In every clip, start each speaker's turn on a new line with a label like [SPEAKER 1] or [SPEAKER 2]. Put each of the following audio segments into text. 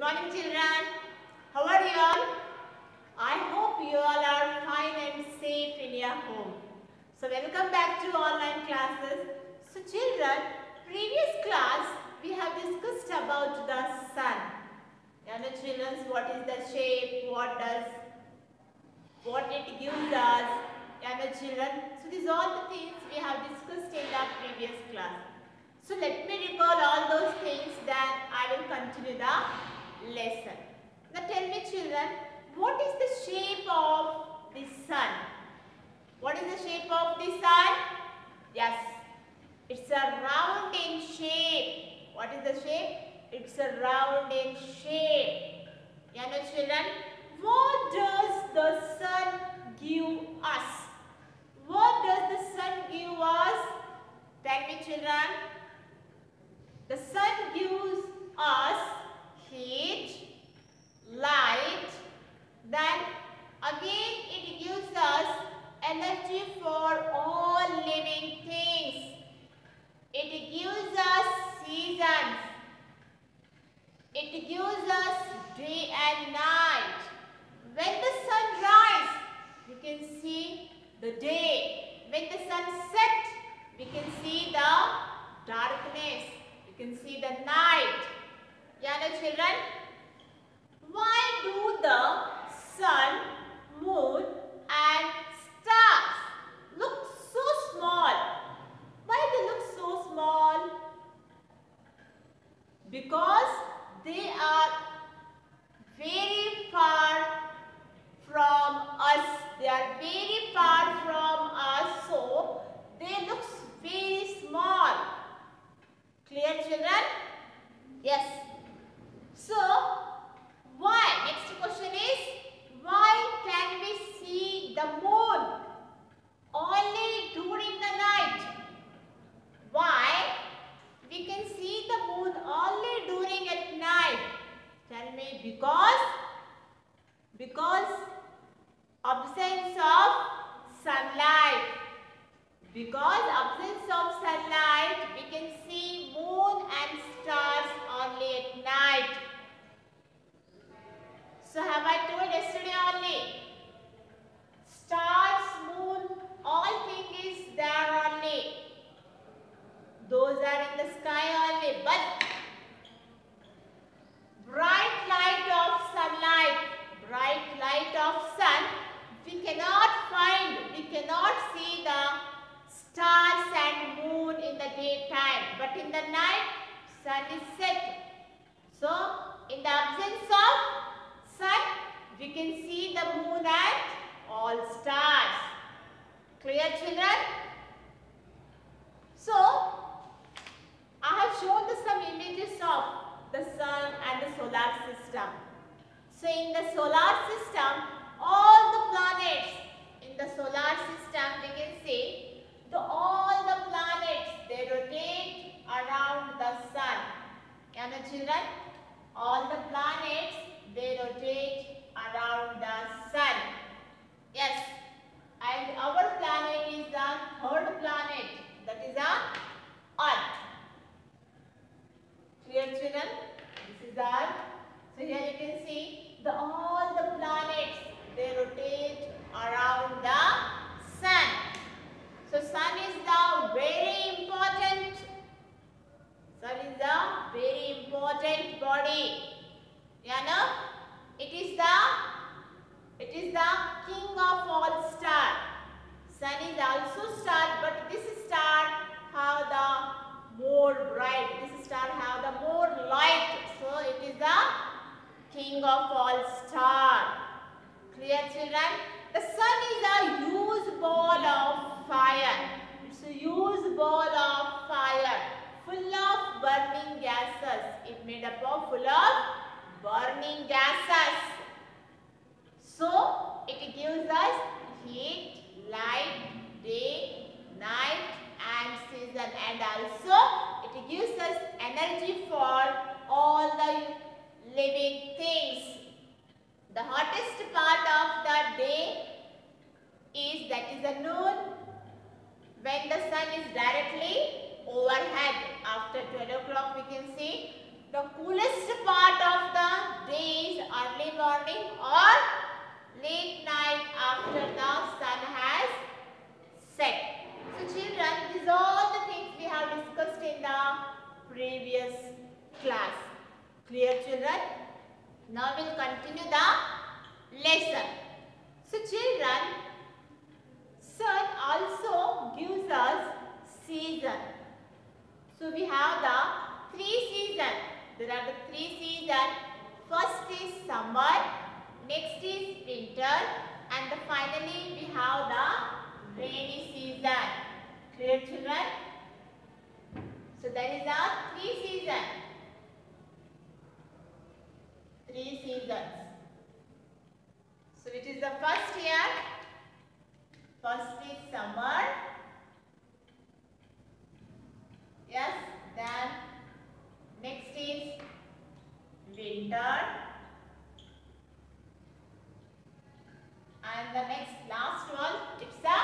[SPEAKER 1] morning children. How are you all? I hope you all are fine and safe in your home. So welcome back to online classes. So children, previous class we have discussed about the sun. You know children, what is the shape, what it gives us. You know children, so these are all the things we have discussed in the previous class. So let me recall all those things, then I will continue the lesson. Now tell me children, what is the shape of the sun? What is the shape of the sun? Yes, it's a round in shape. What is the shape? It's a round in shape. You know children, what does the sun give us? What does the sun give us? Tell me children. The sun gives us heat, light, then again it gives us energy for all living things. It gives us seasons. It gives us day and night. When the sun rises, we can see the day. When the sun sets, we can see the darkness. You can see the night. Yeah, no, children? Why do the sun, moon and stars look so small? Why they look so small? Because they are very far from us. They are very far from us, so they look very small. Clear children? Yes. So, why? Next question is, why can we see the moon only during the night? Why we can see the moon only during at night? Tell me, because absence of sunlight. Because absence of sunlight, we can see moon and stars only at night. So have I told yesterday only? Stars, moon, all things is there only. Those are in the sky only. But bright light of sunlight, bright light of sun, we cannot find, we cannot see the stars and moon in the daytime, but in the night sun is set. So in the absence of sun, we can see the moon and all stars. Clear children? So I have shown some images of the sun and the solar system. So in the solar system, all the planets in the solar system, we can see all the planets, they rotate around the sun. You know children? All the planets, they rotate around the sun. Yes. And our planet is the third planet. That is the Earth. Clear children? This is the Earth. So here you can see all the planets, they rotate around the sun. So sun is the very important body. You know, it is the king of all stars. Sun is also star, but this star have the more bright. This star have the more light. So it is the king of all stars. Clear children? The sun is a huge ball of fire. It's a huge ball of fire full of burning gases. It made up of full of burning gases. So it gives us heat, light, day, night and season, and also it gives us energy for all the living things. The hottest part of the day is the noon, when the sun is directly overhead. After 12 o'clock we can see the coolest part of the day is early morning or late night after the sun has set. So children, these are all the things we have discussed in the previous class. Clear children? Now we'll continue the lesson. So children, sun also gives us season. So we have the 3 seasons. There are the 3 seasons. First is summer, next is winter, and finally we have the rainy season. Clear children? So there is a 3 seasons. 3 seasons. So it is the first year. First is summer. Yes. Then next is winter. And the last one, it's a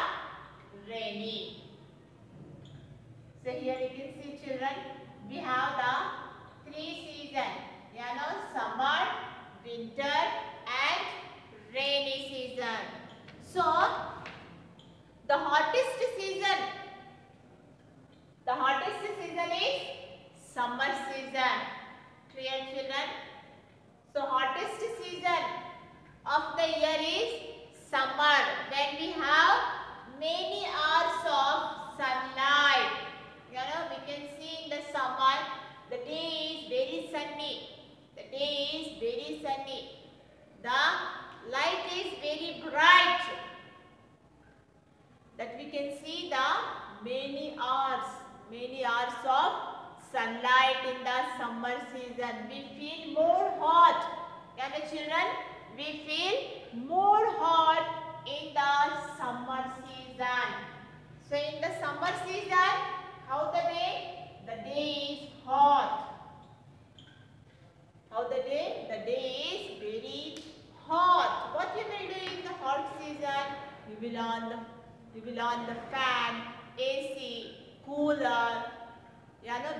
[SPEAKER 1] rainy. So here you can see children, we have the 3 seasons. Summer, winter and rainy season. So the hottest season is summer season. Clear children? So hottest season of the year is summer, when we have many hours of sunlight. We can see in the summer the day is very sunny. The light is very bright. That we can see the many hours of sunlight in the summer season. We feel more hot. Children, we feel more hot in the summer season. So in the summer season, how the day? The day is hot. How the day? The day is very hot. What you will do in the hot season? You will on the fan, AC, cooler.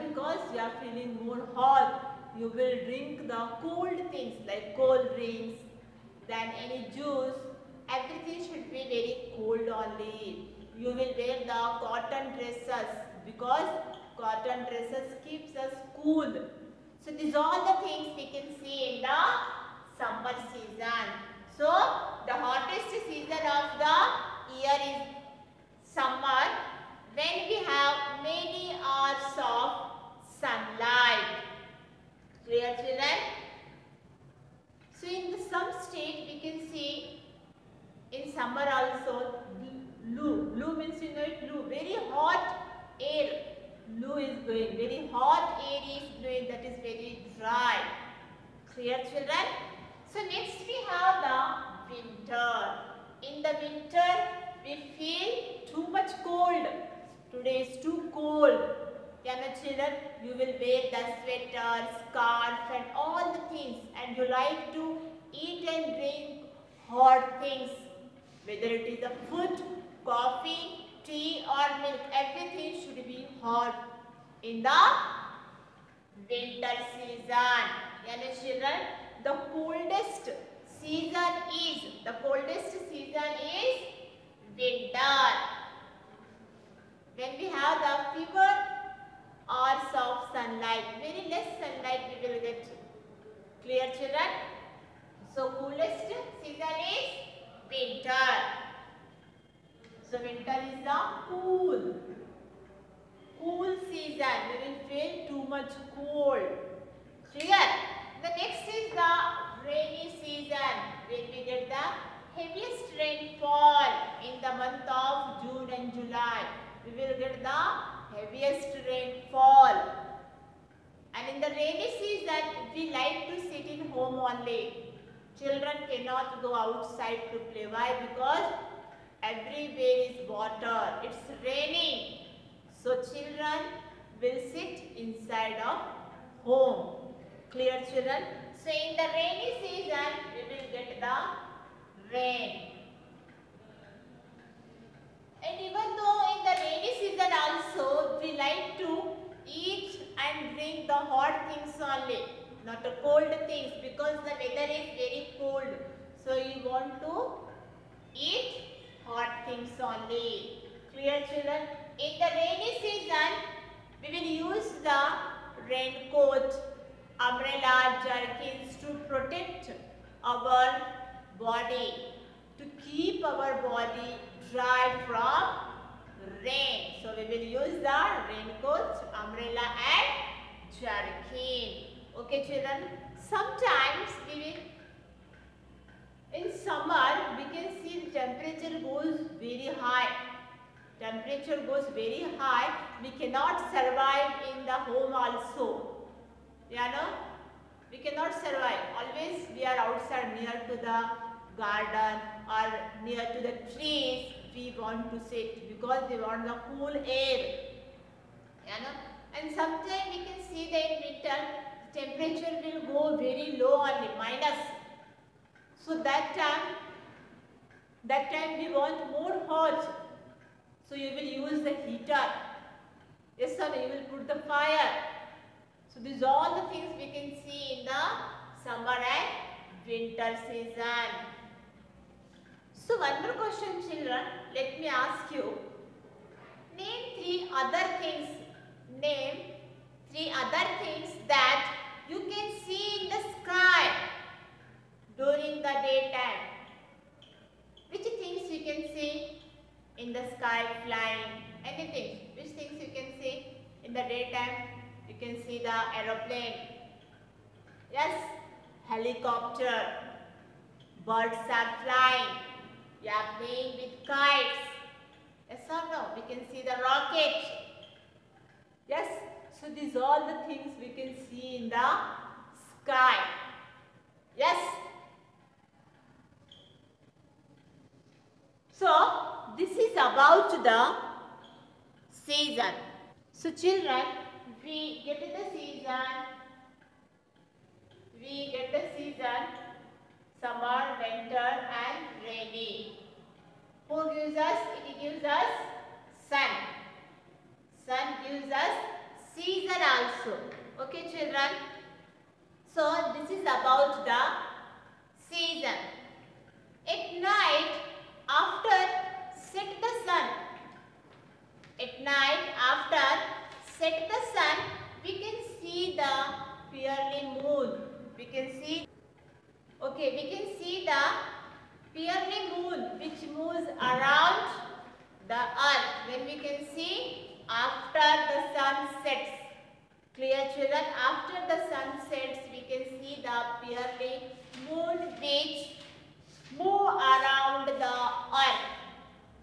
[SPEAKER 1] Because you are feeling more hot, you will drink the cold things like cold drinks, then any juice. Everything should be very cold only. You will wear the cotton dresses because cotton dresses keeps us cool. So these are all the things we can see in the summer season. So the hottest season of the year is summer, when we have many hours of sunlight. Clear children? So in some state we can see in summer also loo means loo, very hot air. Loo is going, very hot air is blowing, that is very dry. Clear children? So next we have the winter. In the winter we feel too much cold. Today is too cold. Children, you will wear the sweater, scarf and all the things, and you like to eat and drink hot things. Whether it is a food, coffee, tea or milk, everything should be hot in the winter season. Children, the coldest season is winter. When we have the fewer hours of sunlight, very less sunlight we will get. Clear children? So coolest season is winter. So winter is the cool season. We will feel too much cold. Clear? The next is the rainy season, when we get the heaviest rainfall in the month of June and July. We will get the heaviest rainfall. And in the rainy season, we like to sit in home only. Children cannot go outside to play. Why? Because everywhere is water. It's raining. So children will sit inside of home. Clear children? So in the rainy season, we will get the rain. And even though in the rainy season also we like to eat and drink the hot things only, not the cold things, because the weather is very cold. So you want to eat hot things only. Clear, children? In the rainy season, we will use the raincoat, umbrella, jerkins to protect our body, to keep our body dry from rain. So we will use the raincoat, umbrella and jerkin. Okay, children? Sometimes we will, in summer, we can see the temperature goes very high. Temperature goes very high. We cannot survive in the home also. Yeah, no? We cannot survive. Always we are outside near to the garden or near to the trees. We want to sit because we want the cool air. Yeah, no? And sometimes we can see that in winter temperature will go very low only, minus. So that time we want more hot. So you will use the heater. Yes sir, you will put the fire. So these are all the things we can see in the summer and winter season. So one more question, children. Let me ask you. Name three other things. Name three other things that you can see in the sky during the daytime. Which things you can see in the sky flying? Anything. Which things you can see in the daytime? You can see the aeroplane. Yes, helicopter. Birds are flying. You are playing with kites. Yes or no? We can see the rocket. Yes. So these are all the things we can see in the sky. Yes. So this is about the season. So children, we get the season, summer, winter and rainy. Who gives us? It gives us sun. Sun gives us season also. Okay children. So this is about the season. At night, after set the sun. At night, after set the sun, we can see the pearly moon. We can see the pearly moon which moves around the earth. Then we can see after the sun sets. Clear children? After the sun sets, we can see the pearly moon which move around the earth.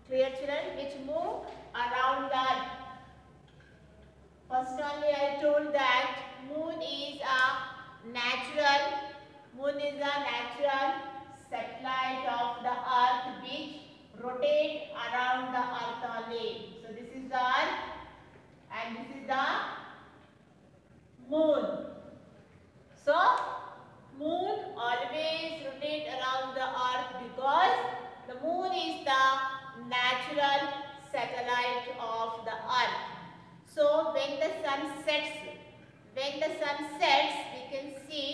[SPEAKER 1] Clear children? Which move around the earth. First only I told that moon is a natural satellite of the earth which rotate around the earth only. So this is the earth and this is the moon. So moon always rotate around the earth because the moon is the natural satellite of the earth. So when the sun sets, we can see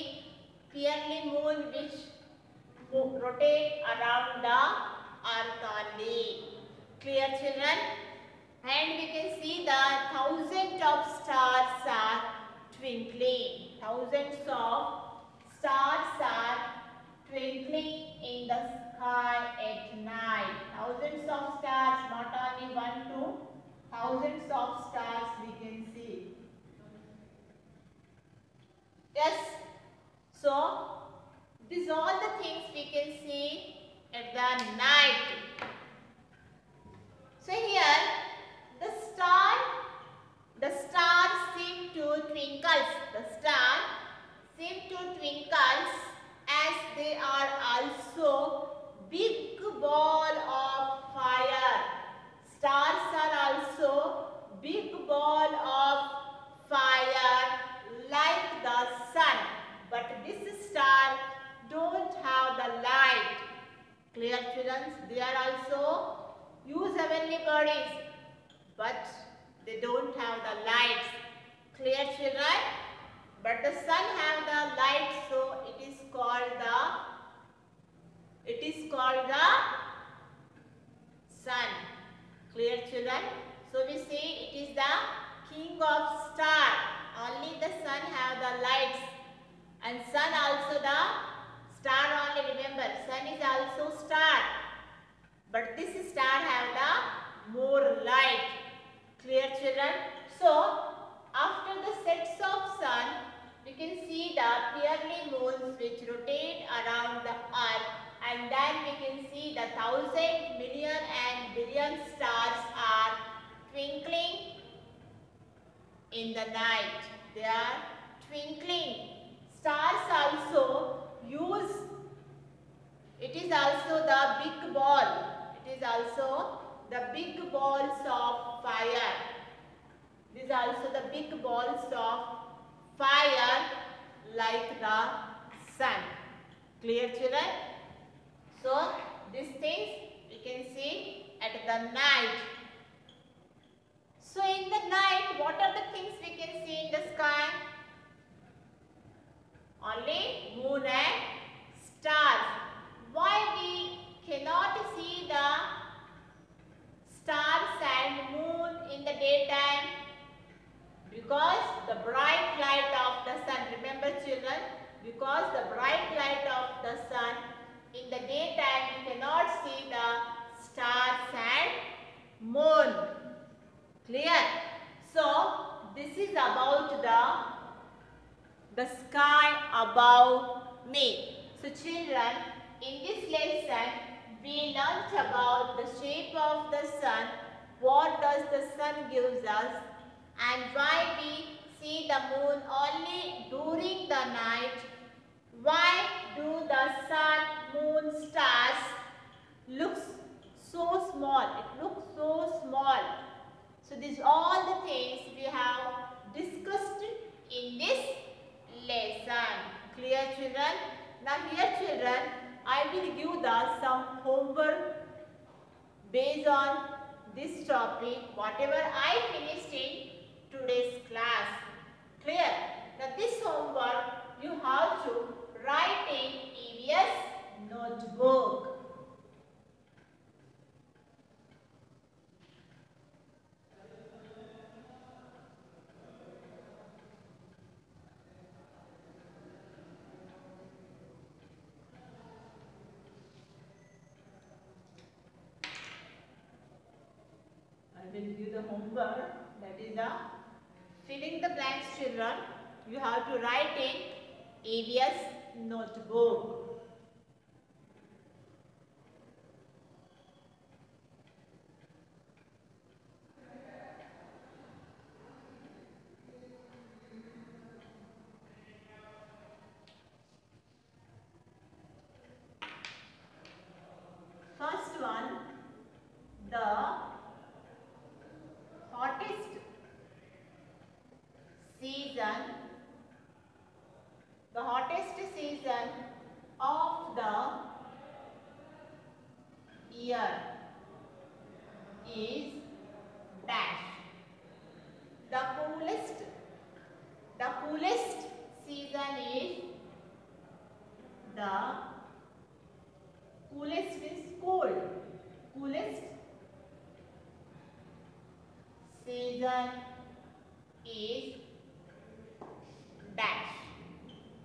[SPEAKER 1] pearly moon which rotate around the earth only. Clear children? And we can see the thousands of stars are twinkling. Thousands of stars are twinkling in the sky at night. Thousands of stars, not only one, two, thousands of stars we can see. Yes. So these are all the things we can see at the night. So here the stars seem to twinkle. The stars seem to twinkle as they are also big ball of fire. Stars are also big ball of fire like the sun. But this star don't have the light. Clear children? They are also use heavenly bodies, but they don't have the lights. Clear, children? But the sun have the light, so it is called the sun. Clear, children? So we say it is the king of star. Only the sun have the lights, and sun also the star only. Remember, sun is also star, but this star have the more light. Clear, children? So after the sets of sun, we can see the yearly moons which rotate around the earth, and then we can see the 1,000, million and billion stars are twinkling in the night. They are twinkling. Stars also use, it is also the big ball. It is also the big balls of fire. These are also the big balls of fire like the sun. Clear, children? So these things we can see at the night. So in the night, what are the things we can see in the sky? Only moon and stars. Why we cannot see the stars and moon in the daytime? Because the bright light of the sun. Remember, children, because the bright light of the sun, in the daytime you cannot see the stars and moon. Clear? So this is about the sky above me. So children, in this lesson we learnt about the shape of the sun, what does the sun gives us, and why we see the moon only during the night. Why do the sun, moon, stars looks so small? It looks so small. So these are all the things we have discussed in this lesson. Clear, children? Now here, children, I will give some homework based on this topic, whatever I finished in today's class. Clear? Now this homework you have to write in EVS notebook. I will give the homework, that is the filling the blanks, children. You have to write in EVS notebook. First one, the hottest season, the hottest season of the year is dash. The coolest season is, the coolest means cold. Coolest season is dash.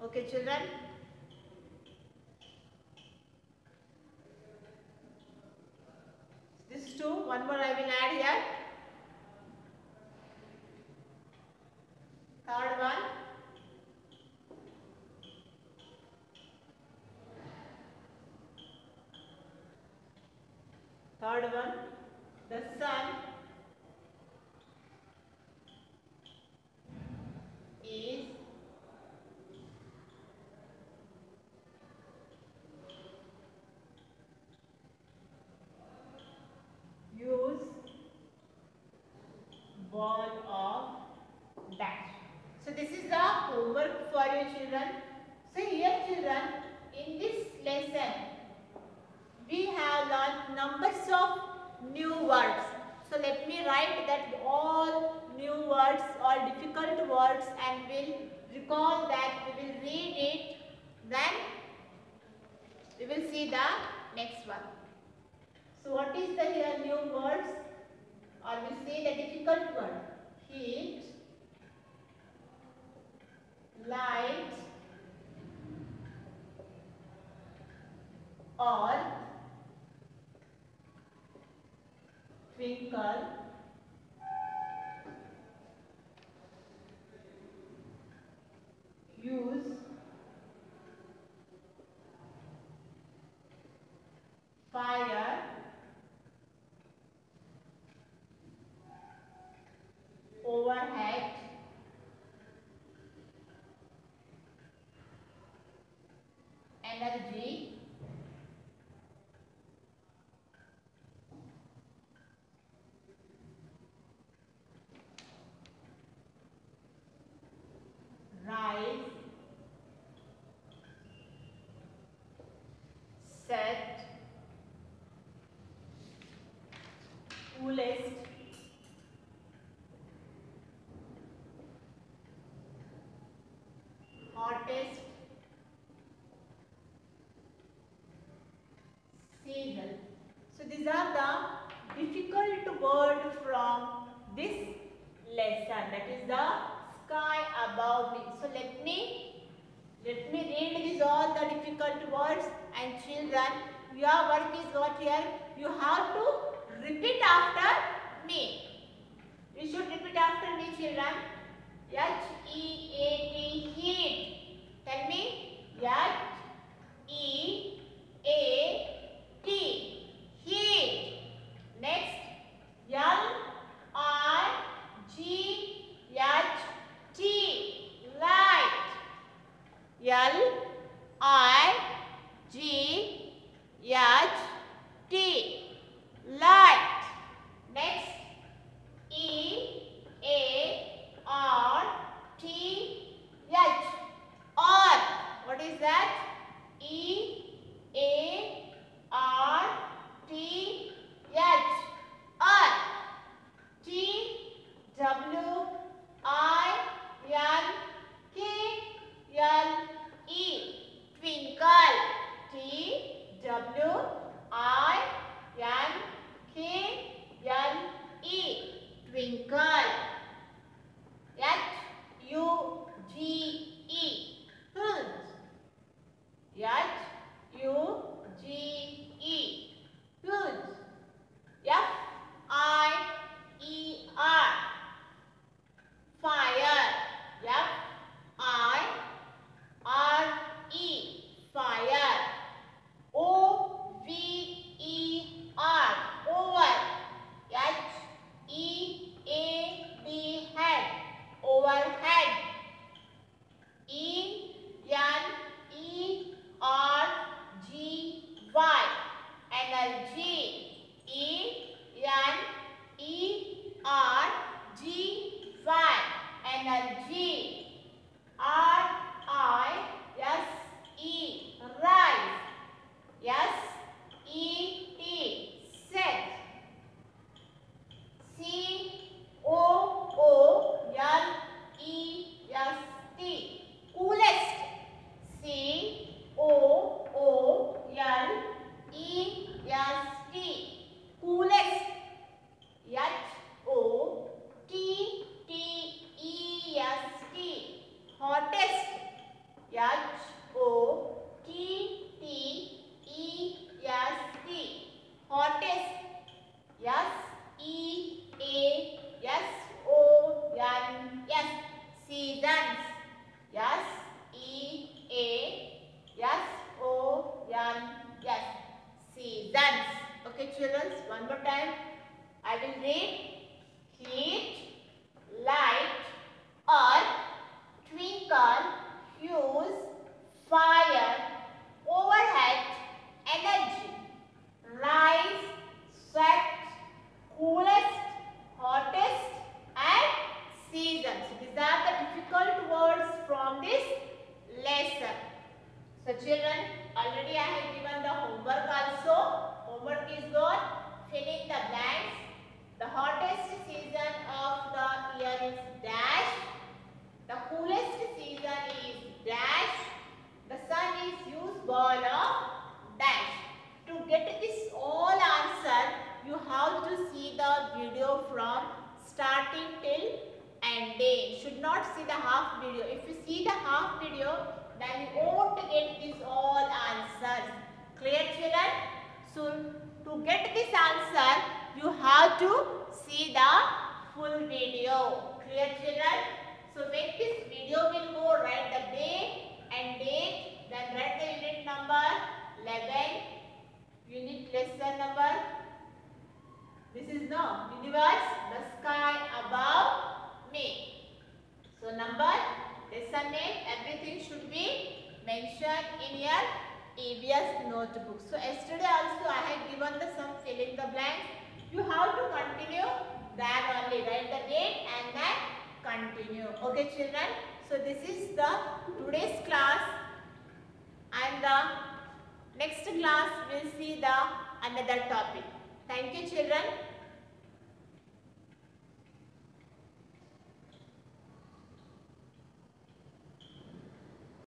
[SPEAKER 1] Okay, children? This two, one more I will add here. Third one. Third one, the sun is use ball of dash. So this is the homework for you, children. So here, children, in this lesson we have learned numbers of new words. So let me write that all new words or difficult words and will recall that, we will read it, then we will see the next one. So what is the here new words, or we say the difficult word? Heat, light, or twinkle, use, fire, overhead, energy, rise, set, coolest, hottest, season. So these are the difficult words from this lesson, that is the sky above me. So let me read these all the difficult words, and children, your work is what here? You have to repeat after me. You should repeat after me, children. H-E-A-T, heat. Tell me. H-E-A-T, heat. Next. L-I-G-H-T, light. L-I-G-H-T, light. Next. E-A-R-T-H, or. What is that? E-A-R-T-H, earth. T-W-I-N-K-L-E, twinkle. T-W-I-N-K-L-E, twinkle. H-U-G-E, huge. H-U-G-E, huge. F-I-E-R, fire. F-I-R-E, fire. O-V-E-R, over. H-E-A-D, head, overhead. E-N-E-R-G-Y, energy. E-N-E-R-G-Y, energy. R-I-S-E, rise. S-E-T, set. C-O-O-L-E-S-T, coolest. C-O-O-L-E-S-T, coolest. H-O-T-T-E-S-T, hottest. H-O-T-T-E-S-T, hottest. S-E-A-S-O-N-S, seasons. S-E-A-S-O-N-S, seasons. Okay, children, one more time. I will read. Heat, light, earth, twinkle, fuse, fire, overhead, energy, rise, sweat, coolest, hottest, and season. So these are the difficult words from this lesson. So children, already I have given the homework also. Homework is what? Fill in the blanks. The hottest season of the year then you won't get these all answers. Clear, children? So to get this answer, you have to see the full video. Clear, children? So make this video will go, write the day and date, then write the unit number 11, unit lesson number. This is no universe, the sky above me. So number, lesson name, everything should be mentioned in your EVS notebook. So yesterday also I had given the some fill in the blanks. You have to continue that only. Write the date and then continue. Okay, children. So this is the today's class, and the next class we'll see the another topic. Thank you, children.